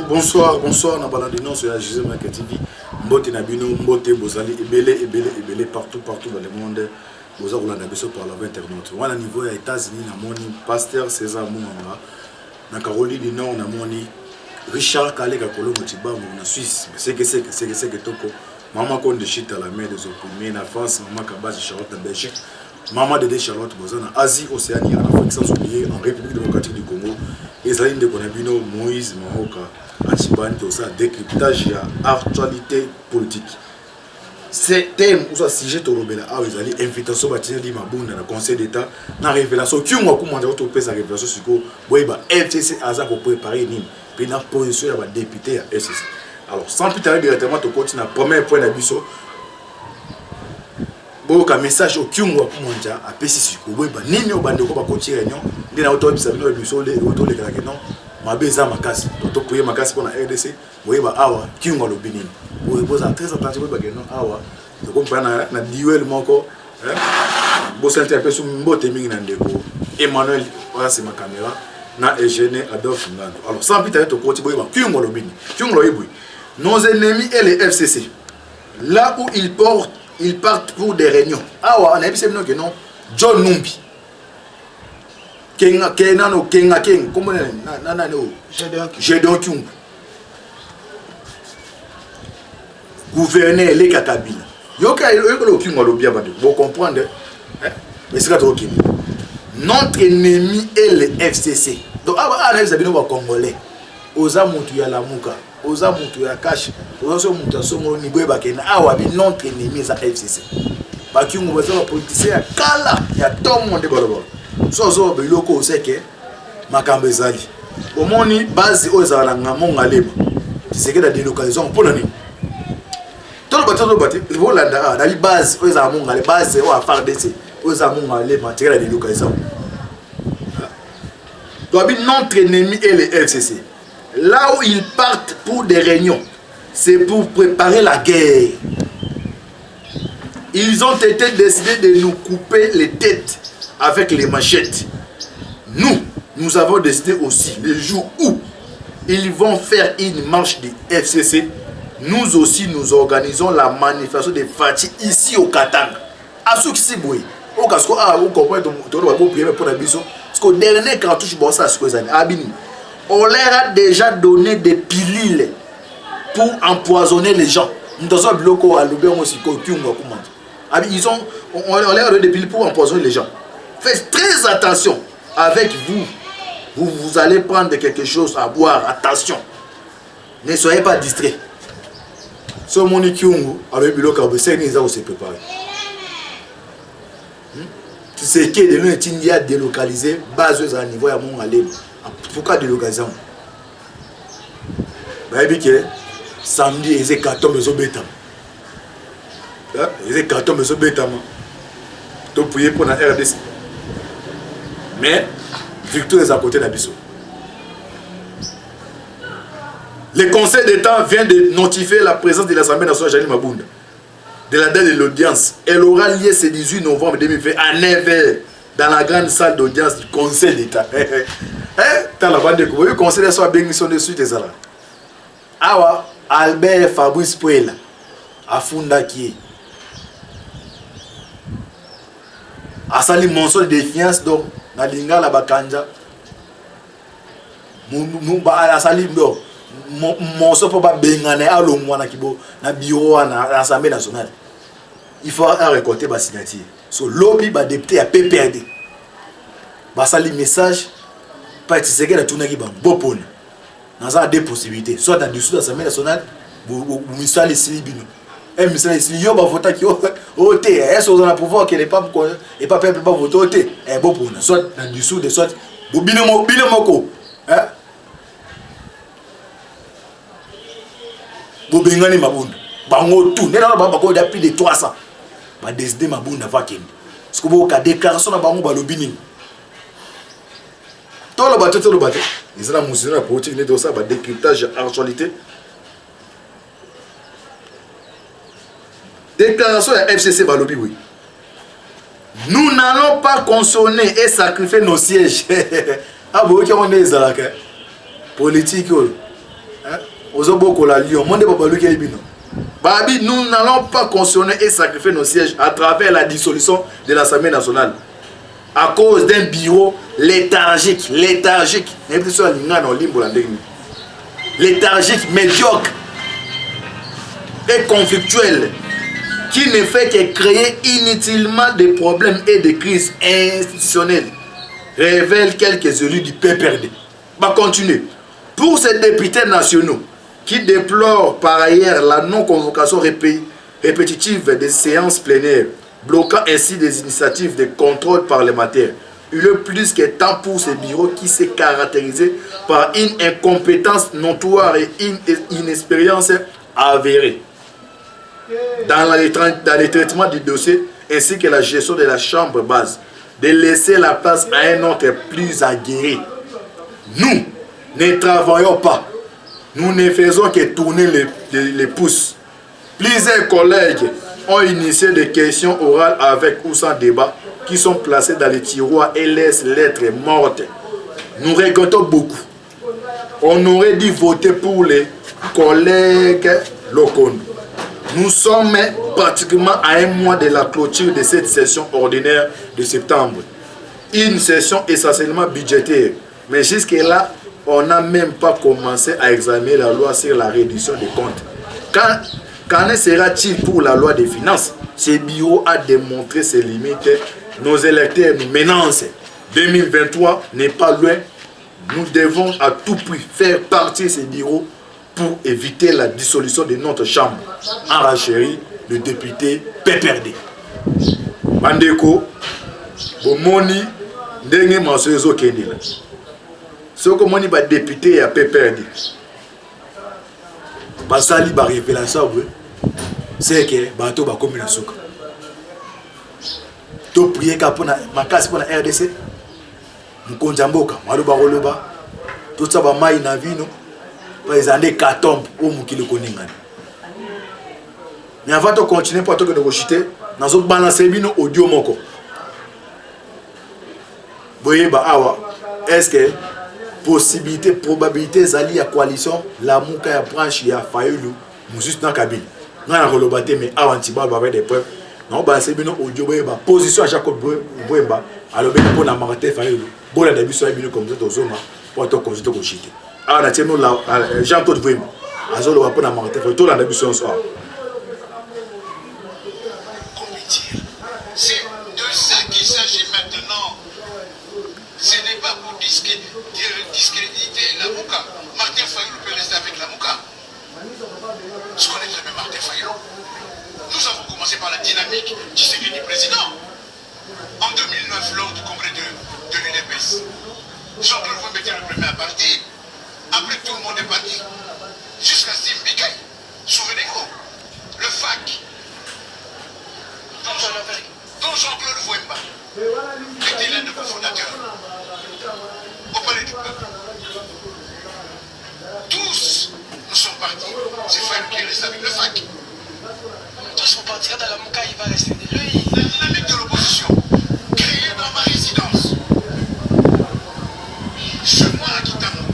bonsoir, na baladino sur la GZ Market TV. Mbote Nabino, Mbote Bozali, ebele, partout dans le monde. Boza Rolanda Beso par la internaute. Voilà niveau ya États-Unis, na moni Pasteur César Moumanga. Na Caroline du Nord, na moni Richard Kalega Kolo Motiba, na Suisse. C'est que toko. Maman Konde Chita la mère des opprimés, na France, maman Kabaz Charlotte, na Belgique. Maman Dédé Charlotte Bozana, Asie, Océanie, en Afrique sans oublier, en République démocratique du Congo. Esaline de Konabino, Moïse Mahoka, Achibani, tout ça, décryptage et actualité politique. C'est thème où ça sujet au Robela, ah vous allez invitation bâtir dit Mabunda, le Conseil d'État, na révélation, qui on a commandé au topé sa révélation sur quoi, ouais bah FCC Aza pour préparer Nîmes, puis na position ya ba député à FCC. Alors sans plus tarder directement to continue premier point d'abisso. Boka message au Kyungo Kumonja à PCC Weba Nini au Bandeko Bakoti Réunion, Dina Auto Bisabino et Bissole, Auto les Karakenon, Mabeza Makas, Toto Pouye Makas pour la RDC, Weba Awa, Kyungo Lobinin. Vous êtes très attentif Weba Genon Awa, de comprendre na duel Moko, Bossa interpellé sur Mbote Minandeko, Emmanuel, voilà c'est ma caméra, na Eugène Adolphe Ngando. Alors sans plus tarder au côté Weba Kyungo Lobini, Kyungo Lobini. Nos ennemis et les FCC, là où ils partent pour des réunions. Ah ouais, on a vu que non. John Numbi. Kenga, comment j'ai donc un gouverneur les Kabila. Yoka le Kingo le bien vous comprendre. Mais c'est trop Kingo. Notre ennemi est le FCC. Donc ah on a vu Congolais. Oza mutu ya lamuka. Oza mutu ya cash, oza mutu ya songo ni boye bakena awa bi notre ennemi za FCC. Baki ngo baza ba politicien ya kala ya tout monde bolobo. So biloko oseke makambo ezali. Omoni base oza la ngamonga leba. C'est que la délocalisation pour nani. Tout le bateau, le Holanda na base oza ngamonga le base o afar DC. Oza ngamonga leba c'est que la délocalisation. Donc notre ennemi est le FCC. Là où ils partent pour des réunions, c'est pour préparer la guerre. Ils ont été décidés de nous couper les têtes avec les machettes. Nous avons décidé aussi, le jour où ils vont faire une marche de FCC, nous aussi nous organisons la manifestation de Fati ici au Katanga. À ceux qui s'y bouillent, au casco, vous comprenez, pour la bison, parce qu'au dernier cartouche, bon, ça, c'est quoi ça? On leur a déjà donné des pilules pour empoisonner les gens. On leur a donné des pilules pour empoisonner les gens. Faites très attention avec vous. Vous allez prendre quelque chose à boire. Attention. Ne soyez pas distraits. Ce monde qui avec le cas, c'est qu'ils se préparer. Tu sais que de l'India a délocalisé base à niveau à mon allée. Pourquoi délocalisation? Que samedi, ils ont 14 maisons bêta. Ils ont 14 maisons bêta. Tu peux pour la RDC. Mais, Victor est à côté d'Abisso. Le Conseil d'État vient de notifier la présence de l'Assemblée nationale Janine Mabunda. De la date de l'audience. Elle aura lieu ce 18 novembre 2020 à 9h dans la grande salle d'audience du Conseil d'État. Dans la bande de Kouba, le conseil d'État soit bénéficié de suite des alats. Awa, Albert Fabrice Puela, Afunda qui Asali monceau de défiance donc, na linga la bakanja. Asali do, monceau pour pas bengane à l'omwana kibo, na bureau na l'Assemblée nationale. Il faut récolter ma signature. So lobby ba député à PPRD. Basali message. C'est que la tournée qui va bon nous avons deux possibilités soit dans dessous de l'Assemblée nationale ou Missal Silibino et Missal Silibino va voter qui OT est-ce qu'on a pouvoir qu'il n'est pas peuple pas voter OT et bon pour nous soit dans dessous de soit binomoko hein bobengani mabunda bango tout n'est là ba ko da plus de 300 ba décider mabunda va kende parce que bo ka déclaration na bango ba lobini. Tout le bateau, ils ont la musique, la politique, les dossiers, le décryptage, actualité. Déclaration de FCC Balobi, oui. Nous n'allons pas consommer et sacrifier nos sièges. Ah, bon, qui on est les alaka. politique. Aux beaucoup la Lyon, monde Babi, nous n'allons pas cautionner et sacrifier nos sièges à travers la dissolution de l'Assemblée nationale à cause d'un bureau léthargique, médiocre et conflictuel qui ne fait que créer inutilement des problèmes et des crises institutionnelles, révèle quelques élus du PPRD. Va continuer. Pour ces députés nationaux qui déplorent par ailleurs la non-convocation répétitive des séances plénières, bloquant ainsi des initiatives de contrôle parlementaire, il est plus que temps pour ce bureau qui s'est caractérisé par une incompétence notoire et une inexpérience avérée dans les traitements du dossier ainsi que la gestion de la chambre basse, de laisser la place à un autre plus aguerri. Nous ne travaillons pas, nous ne faisons que tourner les pouces. Plusieurs collègues ont initié des questions orales avec ou sans débat qui sont placées dans les tiroirs et laissent lettres mortes. Nous regrettons beaucoup. On aurait dû voter pour les collègues locaux. Nous sommes pratiquement à un mois de la clôture de cette session ordinaire de septembre. Une session essentiellement budgétaire. Mais jusque-là, on n'a même pas commencé à examiner la loi sur la réduction des comptes. Qu'en sera-t-il pour la loi des finances? Ce bureau a démontré ses limites. Nos électeurs nous menacent. 2023 n'est pas loin. Nous devons à tout prix faire partir ce bureau pour éviter la dissolution de notre chambre. En rachérie, le député PPRD. Bandeko, Bomoni, Ndenge Mansoezo Kendila. Ce que mon député à PPRD. Basali ba révélation, c'est que bateau ba comme la souka. To prier kapona makasi pour la RDC. Mkonjamboka, maluba roloba. Tout ça ba mai na vino. Par années 14 au mukile koningani. Mais avant de continuer pour que de rejeter, nous allons balancer bino audio moko. Boye ba awa, est-ce que possibilité, probabilité zali ya coalition la muka ya branche ya Fayulu, nous juste dans cabine. Nous allons relobate mais avant tiba ba avec des preuves. Nous balancer bino audio boye ba position à Jacob Boyemba, alors ben pour na marate Fayulu. Bola début sur bino comme ça tozoma pour to consulter ko chité. Ah na tieno la Jean-Claude Boyemba. Azolo va pour na marate Fayulu to la début sur soir. C'est de ça qu'il s'agit maintenant. Ce n'est pas pour discréditer la Mouka. Martin Fayulu peut rester avec la Mouka. Je connais très bien Martin Fayulu. Nous avons commencé par la dynamique du Tshisekedi président. En 2009, lors du congrès de l'UDPS, Jean-Claude Wemba était le premier à partir. Après, tout le monde est parti. Jusqu'à Steve Bikay. Souvenez-vous, le FAC. Dont Jean-Claude Wemba était l'un de vos fondateurs au palais du peuple. Tous nous sommes partis. C'est Fayulu qui est resté avec le FAC. Tous vont partir dans la Mouka, il va rester de lui. La dynamique de l'opposition, créée dans ma résidence, chez moi à Kitamo,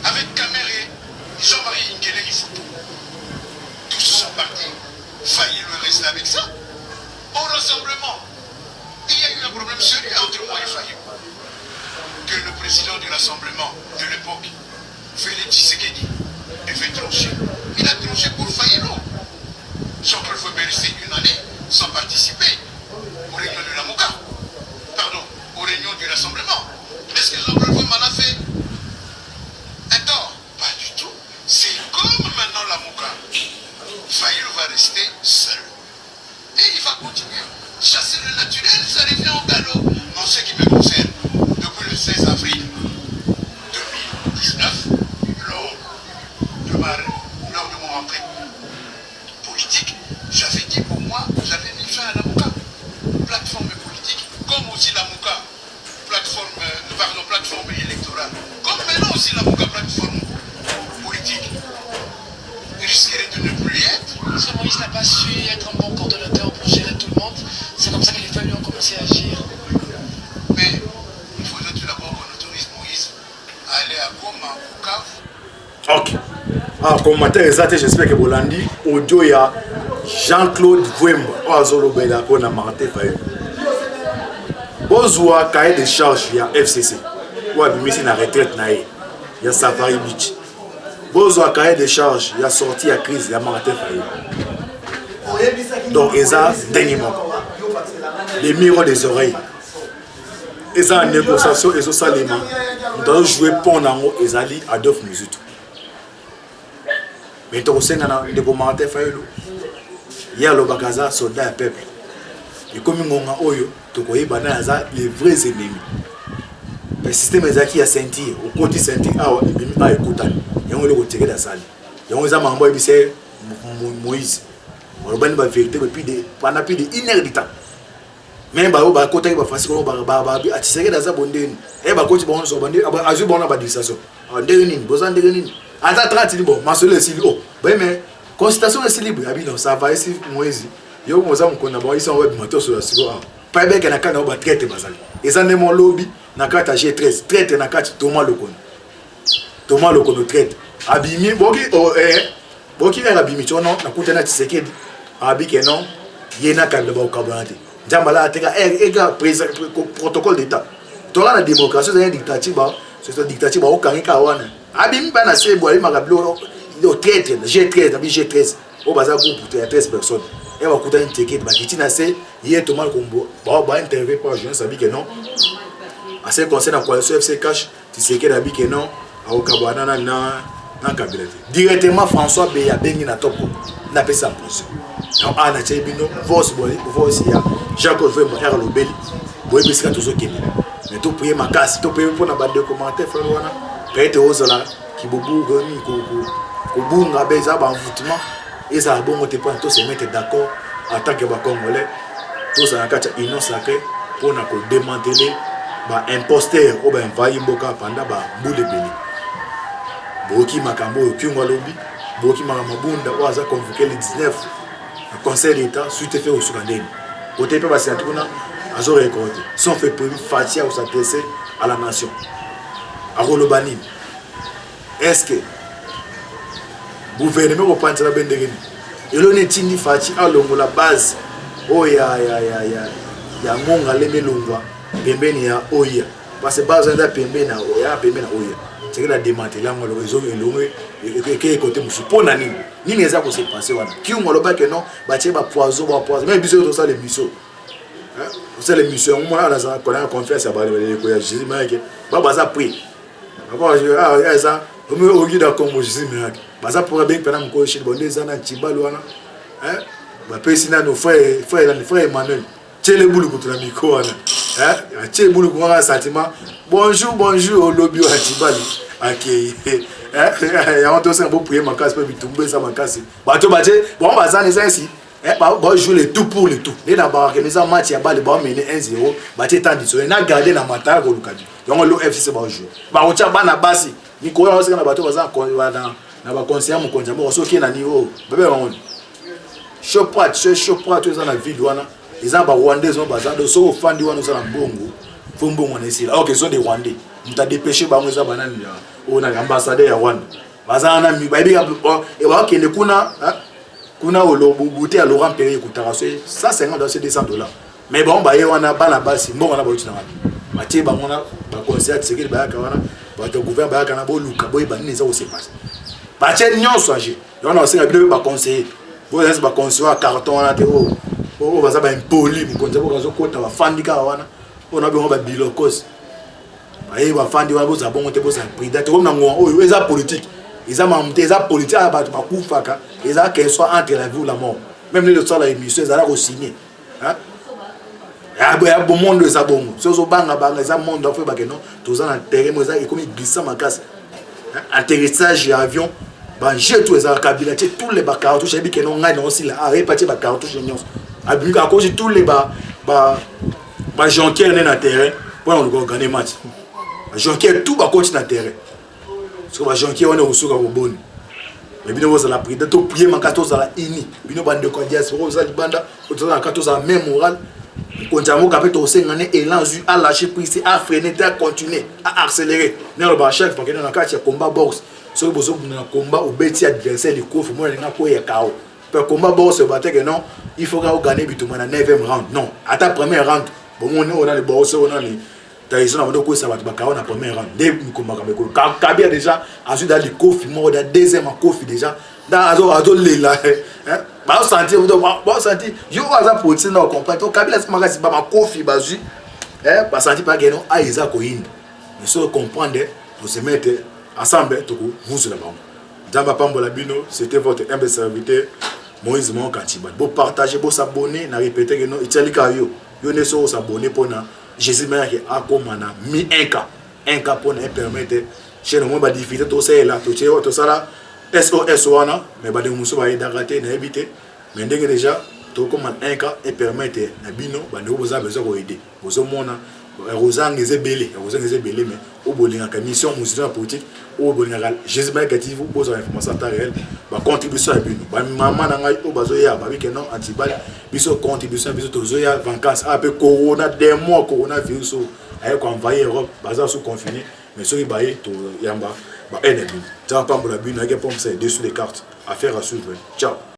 avec Caméré, Jean-Marie Ingele Ifoto. Tous sont partis. Fayulu est resté avec ça. Au rassemblement, il y a eu un problème sérieux entre moi et Fayulu. Que le président du rassemblement de l'époque, Félix Tshisekedi, ait fait trancher. Il a tranché pour Fayulu. Jean-Claude Wemba est resté une année sans participer aux réunions de la Mouka. Pardon, aux réunions du rassemblement. Est-ce que Jean-Claude Wemba en a fait un tort? Pas du tout. C'est comme maintenant la Mouka. Fayulu va rester seul. Et il va continuer. Chasser le naturel, ça revient au galop. En ce qui me concerne, depuis le 16 avril 2019, lors de mon entrée politique, j'avais dit pour moi, j'avais mis fin à la Mouka, plateforme politique, comme aussi la Mouka, plateforme électorale, comme maintenant aussi la Mouka, plateforme politique, risquerait de ne plus y être. Parce que Moïse n'a pas su être un bon coordonnateur pour gérer tout le monde. C'est comme ça que les Fayulu ont commencé à agir. Mais il faudrait tout d'abord qu'on autorise Moïse à aller à Goma, Bukavu. Ok. Ah, commentaire exact, j'espère que vous l'avez dit. Audio, il y a Jean-Claude Vouemba. Oh, Azolo Bela, qu'on a marqué. Bonjour, cahier de charge, il y a FCC. Ouais, mais c'est la retraite, il y a Safari Beach. Bonjour, cahier de charge, il y a sorti, il y a crise, il y a Martin Faye. Donc, ils ont dernier moment. Les miroirs des oreilles. Ils ont en négociation, ils ont salement. Nous allons jouer pour nous, ils allaient à 9 minutes. Mais tu sais, il y a Martin Faye. Il y a le bagaza, soldat et peuple. Et comme nous avons les vrais ennemis. Le système est qui a senti, au côté senti, il a écouté. Il y a un tiré de la salle. Il y a un membre qui s'est Moïse. On a une vérité pendant plus d'une heure de temps. Même si on a côté facile, on a tiré dans sa bonne. Et on a côté bon, on a ajouté bon la distraction. On a dernier, besoin de dernier. Attends 30 bon, ma seule est libre. Mais consultation est libre. Ça va ici Moïse. Yo mo za mukona ba isa web moto sur la sigo pa be ke na kana ba traite bazali eza ne mon lobby na kata G13 traite na kata Thomas Lokono traite abimi boki boki na abimi chono na kutana Tshisekedi abike non yena ka ba ukabante njambala ateka ega protocole d'état tola na démocratie c'est un dictature ba c'est un dictature ba okangika wana abimi bana sebo ali makablo le traite G13 abi G13 o baza groupe de 13 personnes. Et on va écouter une ticket. Il y a Thomas Combo. On va intervenir par je ne sais que non. À ce qui concerne la coalition FC Cash, tu sais que d'habitude que non. À Okabana na Kabila. Directement François Beya Bengi na top. Na fait sa position. Donc on a tiré bino. Vos il y a Jacques Vemba R Lobeli. Boy biscuit tous ok. Mais tout prier ma casse. Tout prier pour na bande de commentaires frère wana. Peut-être aux là qui bobu goni ko bunga beza ba envoûtement. Et ça a bon tous se mettre d'accord en tant que Congolais, tous en cas union sacrée pour nous démanteler les imposteurs ou les envahis pendant bout de béni. Boki Makambo, Kyungwalobi, Boki Makamabunda, ou a convoqué le 19 le Conseil d'État suite fait au Soukandeni. Côté Papa Siatouna, à Zoro Récolté, sont fait prévu Fatia ou s'adresser à la nation. À Rolobani, est-ce que gouvernement au Pantala Benderini. Et l'on est tini fati à l'ongo la base. Oh ya monga leme longwa. Pembeni ya oya. Parce que base da pembeni na oya, pembeni na oya. C'est que la démanteler ngolo réseau elongo et côté musu pona nini. Nini eza ko se passer wana. Ki ngolo ba que non, ba tie ba poison. Même biso to ça les missions. Hein? C'est les missions. On a la confiance à ba ko ya Jésus maike. Ba baza pri. Ba ça on me ogi da comme Jésus maike. Baza pour bien pendant mon coach bon des années Tibalo wana hein ba pesina no frère Emmanuel tele boulou pour la micro wana hein tele boulou pour un sentiment bonjour au lobby à Tibalo OK hein ya on doit un beau prier ma casse peut tomber ça ma casse bato baje bon baza les ainsi hein ba jouer le tout pour le tout les na ba organiser match ya balle ba mener 1-0 ba té temps diso na garder na mataka ko lukadi donc le FC ba jouer ba ocha bana basi ni ko na na bato baza ko wana na ba conseiller mon konja mo so ki na niveau bébé on choprat tous dans la ville wana ils ont ba rwandais on baza do so fandi wana so na mbongo fombongo na sila OK sont des rwandais muta dépêcher ba ngoza banani ya ona ambassadeur ya Rwanda baza na mi ba bi e ba kende kuna olobubuté à Laurent Perrier kutara ça $200 mais bon ba ye wana bana basi mbongo na ba utina ba tie ba ngona ba conseiller tseki ba ka wana ba to gouvernement ba kana bo luka boy ba nini za o se passe ba tie nyonso age on a aussi bien ba conseiller bo est ba conseiller carton wana te o baza ba impoli mu konza bo kazo kota ba fandika wana on a bien ba bilokos ba ye ba fandi wana bo za bongo te bo za prida te comme na ngwa o eza politique ils ont monté eza politique ba to ba kufaka eza qu'elle soit entre la vie ou la mort même les autres la émission ils allaient signer hein ya bon monde eza bongo so banga eza monde en fait ba que non tous en terrain mo eza comme glissant ma casse atterrissage avion ba jet tout eza Kabila tous les ba cartouches et bi que non ngana aussi là repartir ba cartouches nyons abuka à cause tous les ba jonquier na terrain pour on gagner match jonquier tout ba coach na terrain parce que ba jonquier on est au soka au bon mais bino vous la prière to prier ma 14 à la ini bino bande ko diaspora vous allez banda vous allez 14 à même moral Konjamo kapé to sengane élan zu à lâcher prise à freiner à continuer à accélérer dans le chef parce que dans le cas de combat boxe sur besoin de combat au bêtis adversaire les coups moi n'a quoi ya KO pour combat boxe battre que non il faut gagner bitumana 9e round non à ta première round bon on a les boxe on a les Tyson a dit ça va te KO na première round dès combat Kabia déjà ensuite dans les Kofi moi dans deuxième Kofi déjà dans azo lela hein ba sentir ba sentir yo aza potin na comprendre to Kabila se magasi ba Kofi bazu ba sentir pas que non a isa ko inde il faut comprendre pour se mettre ensemble to vous sur la bande Djamba Pambola Bino c'était votre humble serviteur Moïse Mon Kantiba bo partager bo s'abonner na répéter que non itali ka yo ne so s'abonner pour na Jésus m'a qui a comme na mi 1K pour ne permettre chez nous ba difficulté to c'est là to ça là SOS wana mais ba de muso ba idaraté na éviter mais ndenge déjà to comme 1K et permettre na bino ba ne besoin ko aider bozo mona Rosan ezebele mais au bolinga ka mission musulman politique au bolinga Jésus négatif pour besoin information ta réel ba contribution à bino ba maman na ngai o bazoya ba bi que non antibal biso contribution biso tozoya vacances après corona des mois coronavirus ay ko envahir Europe baza sous confiné mais ceux qui baillé to yamba ba ennemi Djamba Pambola Bino avec comme ça dessus les cartes affaire à suivre ciao.